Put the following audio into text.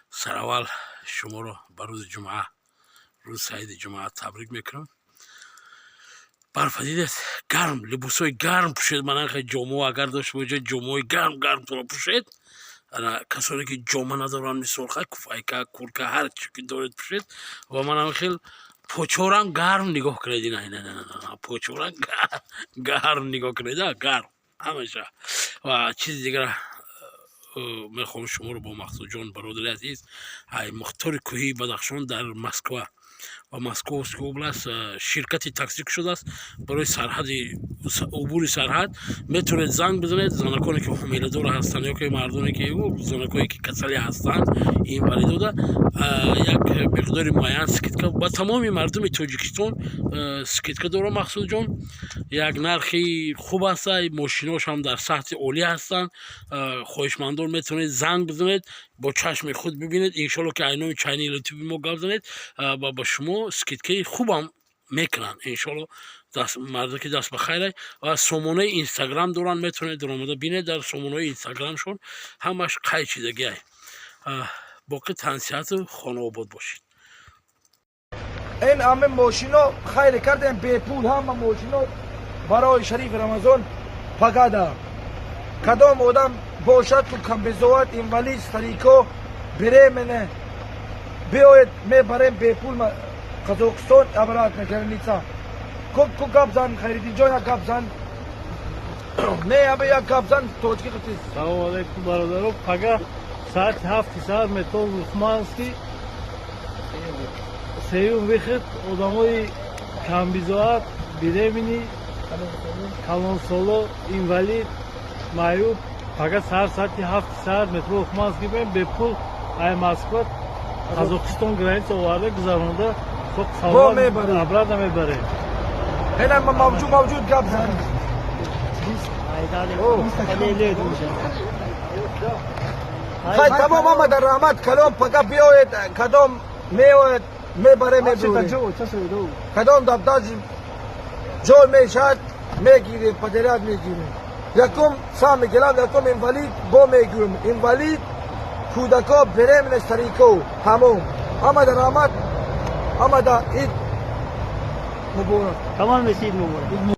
سرآول شما رو به روز جمعه، روز سعید جمعه تبریک میکنم. برف دیدید گرم، لباسای گرم پوشید. من خیلی جامعه اگر داشت باشه جامعه گرم تو رو پوشید. کسانی که جامعه ندارن مثل خیلی کفایکه کورکه هر چی که دارید پوشید. و من خیلی پوچورم گرم نگاه کردی. نه پوچورم گرم نگاه کردی، گرم همیشه. و چیز دیگه میخوام شما رو با مقصود جان برادر عزیز مختار کوهی بدخشان در مسکو و مسکو اوبلاست شرکتی تاکسی شده است برای سرحد عبور سرحد. میتونید زنگ بزنید زنکانی که حامله دار هستند یا که مردانی که زنکایی که کسلی هستند این ولی داده یک مقدار معین سکیتکا با تمام مردم تاجیکستان سکیتکا داره مقصود جان. یک نرخی خوب است. ماشیناش هم در سطح عالی هستند. خواهشمندان میتونید زنگ بزنید با چشم خود ببینید. انشالله که اینو چینی یوتیوب ما گپ زنید و با شما سکیتکی خوبم میکنن انشالله. دست مرد که دست بخیره. و سامانه اینستاگرام دارن میتونید درآمده بینید در سامانه اینستاگرامشون همش قای چیزگی باقی تنسیحات و خانه آباد باشید. این همه ماشینا خیلی کردیم به پول. همه ماشینا برای شریف رمضان پگاده. کدام آدم باشد که کم بزوات این ولی طریقو بره منه بیاید میبریم به پول قزاقستان عبارت میکنه نیسا کو گپ زن خیریدی جا یک گپ زن نه ابی یک گپ زن توجکی قطعی. سلام علیکم برادران. پگاه ساعت 7 ساعت مترو لوخمانسکی سیوم وقت آدمای کم بزوات بیرمینی کلانسولو اینوالید مایوب پگاه ساعت 7 ساعت مترو لوخمانسکی بریم به پول ای مسکو قزاقستان گرانیت آورده گذرانده خب سوال ابراد میبره. این هم موجود گپ زن خیلی تمام آمد در رحمت کلام پگاه بیاید کدام میاید میبره میبره کدام دبداج جول میشد میگیره پدرات میگیره. یکم سام گلاب یکم اینوالید با میگیرم اینوالید کودکا بره من استریکو همون آمد در رحمت آمد عید مبارک. تمام رسید مبارک.